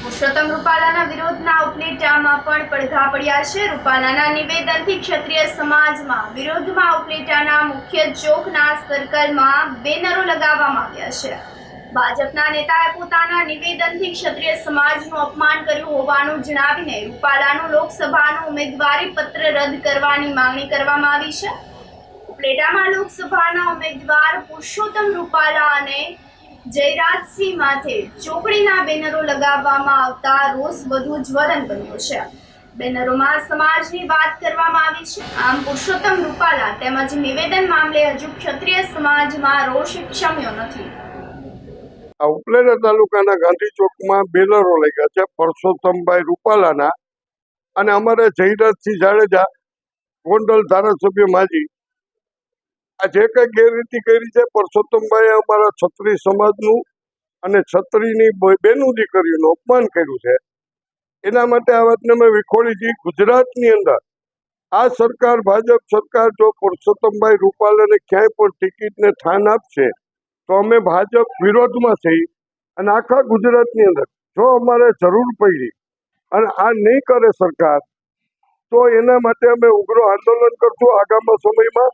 પુરુષોત્તમ રૂપાલાના વિરોધના ઉપલેટામાં પણ પડઘા પડ્યા છે. રૂપાલાના નિવેદનથી ક્ષત્રિય સમાજમાં વિરોધમાં ઉપલેટાના મુખ્ય ચોકના સર્કલમાં બેનરો લગાવવામાં આવ્યા છે. ભાજપના નેતાએ પોતાના નિવેદનથી ક્ષત્રિય સમાજનું અપમાન કર્યું હોવાનું જણાવીને રૂપાલાનું લોકસભાનું ઉમેદવારી પત્ર રદ કરવાની માંગણી કરવામાં આવી છે. ઉપલેટામાં લોકસભાના ઉમેદવાર પુરુષોત્તમ રૂપાલા અને જયરાજસિંહ માથે ચોકડીના બેનરો લગાવવામાં આવતા રોષ વધુ જ્વલંત બન્યો છે. બેનરોમાં સમાજની વાત કરવામાં આવી છે. આમ પુરુષોત્તમ રૂપાલા તેમજ નિવેદન મામલે હજુ ક્ષત્રિય સમાજમાં રોષ શમ્યો નથી. ઉપલેટા તાલુકાના ગાંધી ચોકમાં બેનરો લાગ્યા છે પુરુષોત્તમભાઈ રૂપાલાના અને અમારે જયરાજસિંહ જાડેજા ગોંડલ ધારાસભ્ય માજી આ જે કઈ ગેરરીતિ કરી છે પુરુષોત્તમભાઈએ અમારા ક્ષત્રિય સમાજનું અને ક્ષત્રિયની બેનું દીકરીનું અપમાન કર્યું છે. એના માટે આ વાતને અમે વિખોડી હતી. ગુજરાતની અંદર આ સરકાર ભાજપ સરકાર જો પુરુષોત્તમભાઈ રૂપાલાને ક્યાંય પણ ટિકિટને સ્થાન આપશે તો અમે ભાજપ વિરોધમાં થઈ અને આખા ગુજરાતની અંદર જો અમારે જરૂર પડી અને આ નહીં કરે સરકાર તો એના માટે અમે ઉગ્ર આંદોલન કરશું આગામી સમયમાં.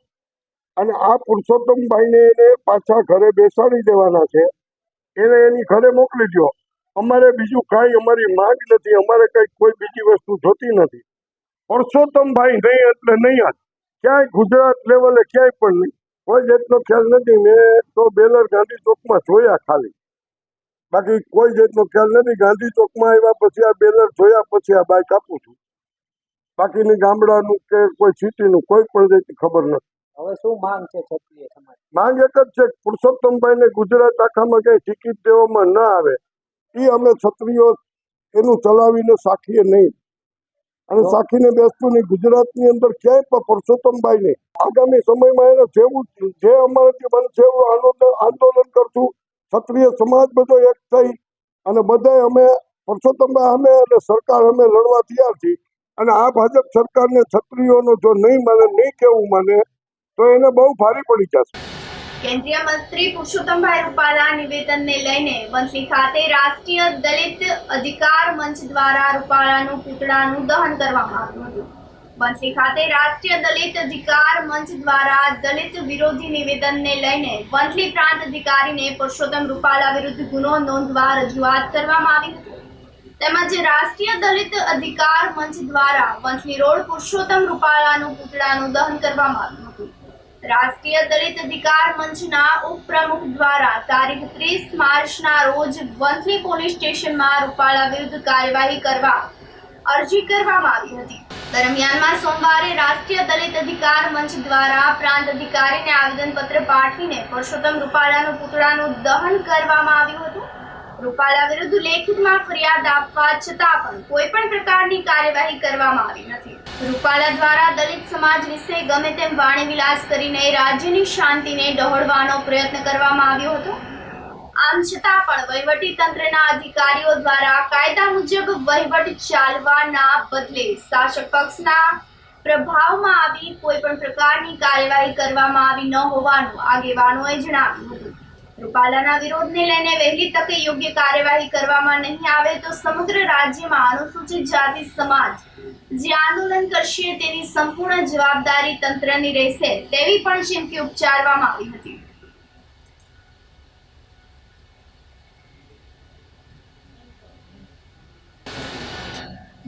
અને આ પુરુષોત્તમભાઈને એને પાછા ઘરે બેસાડી દેવાના છે. એને એની ઘરે મોકલી દો. અમારે બીજું કાંઈ અમારી માંગ નથી. અમારે કંઈ કોઈ બીજી વસ્તુ જોતી નથી. પુરુષોત્તમભાઈ નહીં એટલે નહીં જ ક્યાંય ગુજરાત લેવલે ક્યાંય પણ નહીં કોઈ જાતનો ખ્યાલ નથી. મેં તો બેનર ગાંધી ચોકમાં જોયા ખાલી, બાકી કોઈ જાતનો ખ્યાલ નથી. ગાંધી ચોકમાં આવ્યા પછી આ બેનર જોયા પછી આ બાઇક આપું છું. બાકીની ગામડાનું કે કોઈ સિટીનું કોઈ પણ જાતની ખબર નથી. હવે શું માંગ છે ક્ષત્રિય સમાજ? માંગ એક જ છે, પુરુષોત્તમભાઈને ગુજરાત આખામાં કઈ ટિકિટ દેવામાં ન આવે. એ અમે ક્ષત્રિયો એનું ચલાવીને સાખીએ નહીં અને સાખીને બેસતું નહીં. ગુજરાતની અંદર ક્યાંય પણ પુરુષોત્તમભાઈને આગામી સમયમાં એને જેવું જે અમારાથી બનશે એવું આંદોલન કરશું. ક્ષત્રિય સમાજ બધો એક થઈ અને બધાય અમે પુરુષોત્તમભાઈ અમે અને સરકાર અમે લડવા તૈયાર છીએ. અને આ ભાજપ સરકારને ક્ષત્રિયોનો જો નહીં માને, નહીં કેવું માને તો એને બહુ ભારી પડી જશે. કેન્દ્રીય મંત્રી પુરુષોત્તમભાઈ રૂપાલા નિવેદનને લઈને વંથલી ખાતે રાષ્ટ્રીય દલિત અધિકાર મંચ દ્વારા રૂપાલાનું પૂતળાનું દહન કરવામાં આવ્યું હતું. વંથલી ખાતે રાષ્ટ્રીય દલિત અધિકાર મંચ દ્વારા દલિત વિરોધી નિવેદનને લઈને વંથલી પ્રાંત અધિકારીને પુરુષોત્તમ રૂપાલા વિરુદ્ધ ગુનો નોંધવા રજૂઆત કરવામાં આવી હતી. તેમજ રાષ્ટ્રીય દલિત અધિકાર મંચ દ્વારા વંથલી રોડ પુરુષોત્તમ રૂપાલાનું પૂતળાનું દહન કરવામાં આવ્યું હતું. રાષ્ટ્રીય દલિત અધિકાર મંચના ઉપપ્રમુખ દ્વારા તારીખ 30 માર્ચના રોજ વંથલી પોલીસ સ્ટેશનમાં રૂપાલા વિરુદ્ધ કાર્યવાહી કરવા અરજી કરવામાં આવી હતી. દરમિયાનમાં સોમવારે રાષ્ટ્રીય દલિત અધિકાર મંચ દ્વારા પ્રાંત અધિકારીને આવેદનપત્ર પાઠવીને પુરુષોત્તમ રૂપાલાનું પૂતળાનું દહન કરવામાં આવ્યું હતું. રૂપાલા વિરુદ્ધ લેખિતમાં ફરિયાદ આપવા છતાં પણ કોઈ પણ પ્રકારની કાર્યવાહી કરવામાં આવી નથી. રૂપાલા દ્વારા દલિત સમાજ વિશે ગમે તેમ વાણી વિલાસ કરીને રાજ્યની શાંતિને ડહોળવાનો પ્રયત્ન કરવામાં આવ્યો હતો. આમ છતાં પણ વહીવટી તંત્રના અધિકારીઓ દ્વારા કાયદા મુજબ વહીવટ ચાલવાના બદલે શાસક પક્ષના પ્રભાવમાં આવી કોઈ પણ પ્રકારની કાર્યવાહી કરવામાં આવી ન હોવાનું આગેવાનોએ જણાવ્યું હતું. રૂપાલાના વિરોધને લઈને વહેલી તકે યોગ્ય કાર્યવાહી કરવામાં નહીં આવે તો સમગ્ર રાજ્યમાં અનુસૂચિત જાતિ સમાજ જે આંદોલન કરશે તેની સંપૂર્ણ જવાબદારી તંત્રની રહેશે તેવી પણ ચીમકી ઉચ્ચારવામાં આવી હતી.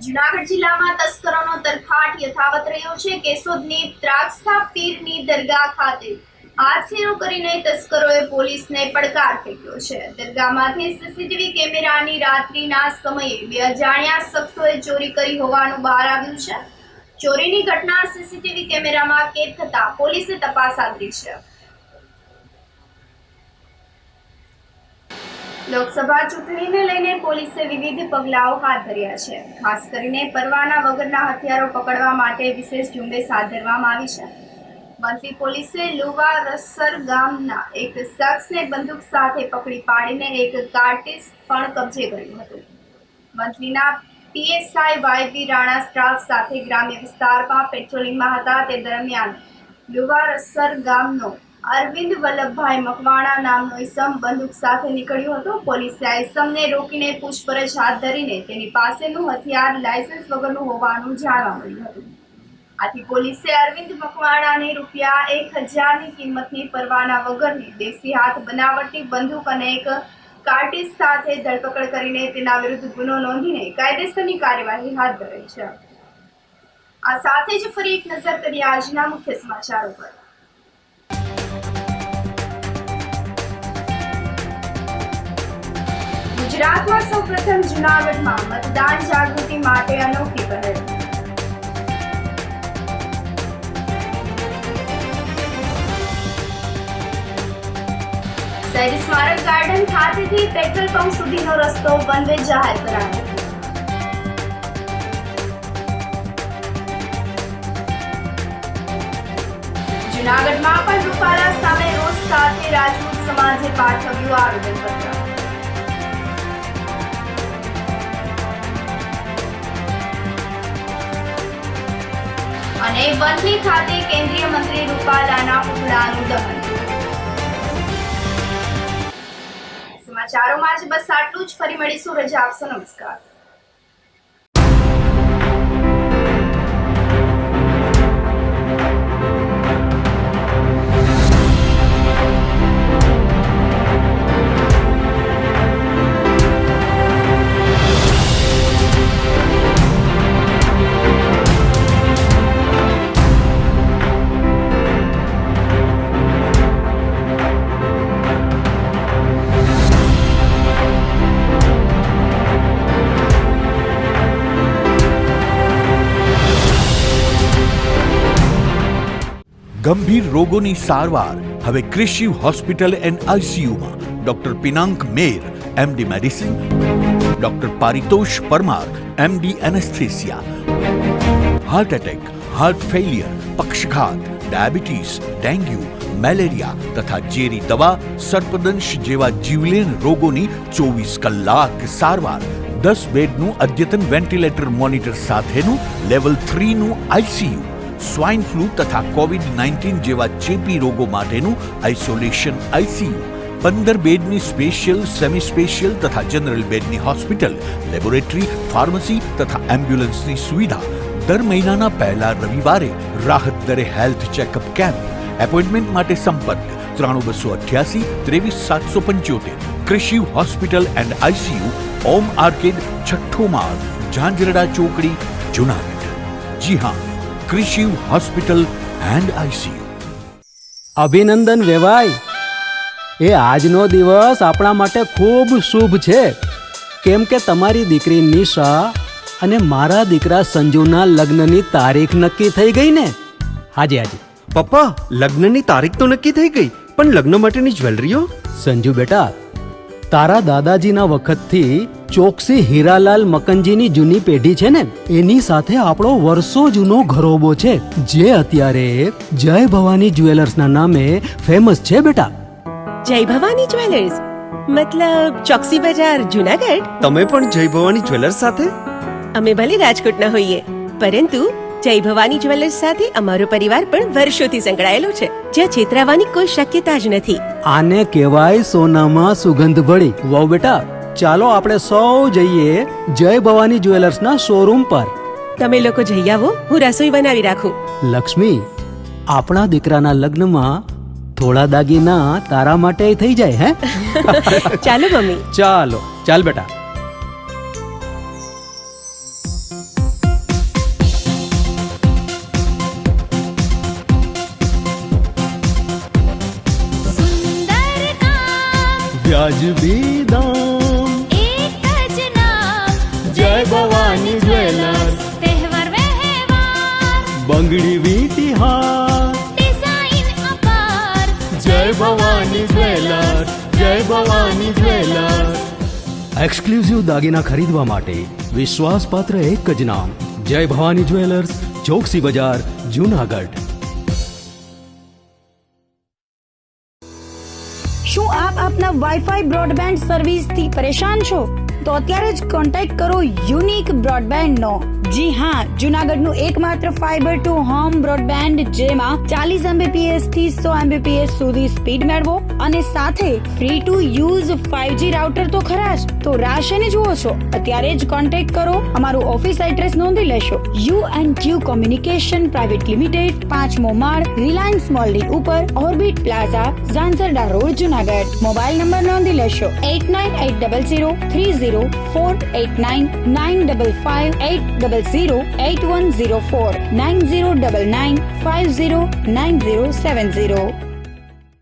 જૂનાગઢ જિલ્લામાં તસ્કરોનો તરખાટ યથાવત રહ્યો છે. કેશોદની ત્રાગસ્થા પીરની દરગાહ ખાતે હાથફેરો કરીને તસ્કરોએ પોલીસને પડકાર ફેંક્યો છે. દરગાહમાંથી સીસીટીવી કેમેરાની રાત્રિના સમયે બે અજાણ્યા શખ્સોએ ચોરી કરી હોવાનું બહાર આવ્યું છે. ચોરીની ઘટના સીસીટીવી કેમેરામાં કેદ થતા પોલીસે તપાસ આદરી છે. લોકસભા ચૂંટણીને લઈને પોલીસે વિવિધ પગલાઓ હાથ ધર્યા છે. ખાસ કરીને પરવાના વગરના હથિયારો પકડવા માટે વિશેષ ઝુંબેશ હાથ ધરવામાં આવી છે. વંથલી પોલીસે લુવા રસર ગામના એક શખ્સને બંદૂક સાથે પકડી પાડીને એક કાર્ટિસ પણ કબજે કર્યું હતું. વંથલીના પીએસઆઈ વાયબી રાણા સ્ટાફ સાથે ગ્રામ્ય વિસ્તારમાં પેટ્રોલિંગમાં હતા તે દરમિયાન લુવા રસર ગામનો અરવિંદ વલ્લભભાઈ મકવાણા નામનો ઈસમ બંદૂક સાથે નીકળ્યો હતો. પોલીસે આ ઈસમને રોકીને પૂછપરછ હાથ ધરીને તેની પાસેનું હથિયાર લાયસન્સ વગરનું હોવાનું જાણવા મળ્યું હતું. આથી પોલીસે અરવિંદ મકવાણાને ₹1000ની કિંમતની પરવાના વગરની દેશી હાથ બનાવટી બંદૂક અને એક કાર્ટિસ સાથે ધરપકડ કરીને તેના વિરુદ્ધ ગુનો નોંધીને કાયદેસરની કાર્યવાહી હાથ ધરી છે. આ સાથે જ ફરી એક નજર કરીએ આજના મુખ્ય સમાચારો પર. ગુજરાતમાં સૌપ્રથમ જૂનાગઢમાં મતદાન જાગૃતિ માટે અનોખી પહેલ. શહેરી સ્મારક ગાર્ડન ખાતેથી પેટ્રોલ પંપ સુધીનો રસ્તો વન વે જાહેર કરાયો. જૂનાગઢમાં પણ રૂપાલા સામે રોષ સાથે રાજપૂત સમાજે પાઠવ્યું આવેદનપત્ર. અને વંથલી ખાતે કેન્દ્રીય મંત્રી રૂપાલાના પૂતળાનું દહન. સમાચારોમાં જ બસ આટલું જ. ફરી મળીશું. રજા આપશો. નમસ્કાર. ગંભીર રોગોની સારવાર હવે ક્રિશિવ હોસ્પિટલ એન્ડ આઈસીયુમાં doctor Pinank Mer MD medicine, doctor Paritosh Parmar MD anaesthesia, heart attack, heart failure, પક્ષઘાત, ડાયાબિટીસ, ડેન્ગ્યુ, મેલેરિયા તથા ઝેરી દવા, સર્પદંશ જેવા જીવલેણ રોગોની 24 કલાક સારવાર, 10 બેડનું અદ્યતન વેન્ટિલેટર મોનિટર સાથેનું લેવલ 3નું આઈસીયુ, સ્વાઇન ફ્લૂ તથા કોવિડ-19 જેવા ચેપી રોગો માટેનું આઇસોલેશન આઈસીયુ, 15 બેડની સ્પેશિયલ, સેમી સ્પેશિયલ તથા જનરલ બેડની હોસ્પિટલ, લેબોરેટરી, ફાર્મસી તથા એમ્બ્યુલન્સની સુવિધા, દર મહિનાના પહેલા રવિવારે રાહત દરે હેલ્થ ચેકઅપ કેમ્પ. એપોઇન્ટમેન્ટ માટે સંપર્ક 9288 23775. Krishiv hospital and ICU, Om arcade, છઠ્ઠો માળ, ઝાંઝરડા ચોકડી, જુનાગઢ. જી હા, ક્રિશિવ હોસ્પિટલ એન્ડ આઈસીયુ. અભિનંદન વેવાઈ, એ આજનો દિવસ આપણા માટે ખૂબ શુભ છે, કેમ કે તમારી દીકરી નિશા અને મારા દીકરા સંજુના લગ્નની તારીખ નક્કી થઈ ગઈ ને. હાજી હાજી પપ્પા, લગ્નની તારીખ તો નક્કી થઈ ગઈ, પણ લગ્ન માટેની જ્વેલરીઓ? સંજુ બેટા, તારા દાદાજીના વખતથી ચોકસી હીરાલાલ મકનજીની જૂની પેઢી છે ને, એની સાથે આપણો વર્ષો જૂનો ઘરોબો છે, જે અત્યારે જય ભવાની જ્વેલર્સના નામે ફેમસ છે બેટા. જય ભવાની જ્વેલર્સ મતલબ ચોકસી બજાર, જુનાગઢ? તમે પણ જય ભવાની જ્વેલર્સ સાથે? અમે ભલે રાજકોટના હોઈએ, પરંતુ જય ભવાની જ્વેલર્સ સાથે અમારો પરિવાર પણ વર્ષોથી સંકળાયેલો છે, જ્યાં છેતરાવાની કોઈ શક્યતા જ નથી. આને કહેવાય સોનામાં સુગંધ ભળી. વાવ બેટા, ચાલો આપણે સૌ જઈએ જય ભવાની જ્વેલર્સના શોરૂમ પર. તમે લોકો જઈ આવો, હું રસોઈ બનાવી રાખું. લક્ષ્મી, આપણા દીકરાના લગ્નમાં થોડા દાગીના તારા માટે થઈ જાય. હે ચાલો મમ્મી. ચાલો ચાલ બેટા. વ્યાજબી દામ, એક જ નામ, જય ભવાની જ્વેલર્સ. તહેવાર વ્યવહાર, બંગડી વીટી હાર, ડિઝાઇન અપાર, જય ભવાની જ્વેલર્સ, જય ભવાની જ્વેલર્સ. એક્સક્લુઝિવ દાગીના ખરીદવા માટે વિશ્વાસપાત્ર એક જ નામ, જય ભવાની જ્વેલર્સ, ચોકસી બજાર, જુનાગઢ. શું આપ આપના વાઈફાઈ બ્રોડબેન્ડ સર્વિસથી પરેશાન છો? તો અત્યારે જ કોન્ટેક્ટ કરો યુનિક બ્રોડબેન્ડ નો. જી હા, જુનાગઢનું એકમાત્ર ફાઈબર ટુ હોમ બ્રોડબેન્ડ, જેમાં 40 Mbps થી 100 Mbps સુધી સ્પીડ મેળવો અને સાથે free to use 5G router તો ખરા જ. તો રાહ શેની જુઓ છો? અત્યારે જ કોન્ટેક્ટ કરો. અમારું ઓફિસ એડ્રેસ નોંધી લેશો. U&Q કોમ્યુનિકેશન પ્રાઇવેટ લિમિટેડ, 5મો માળ, રિલાયન્સ મોલની ઉપર, orbit plaza, Zanzarda road, Junagadh. Mobile number નોંધી લેશો 898003048995580081049099509070.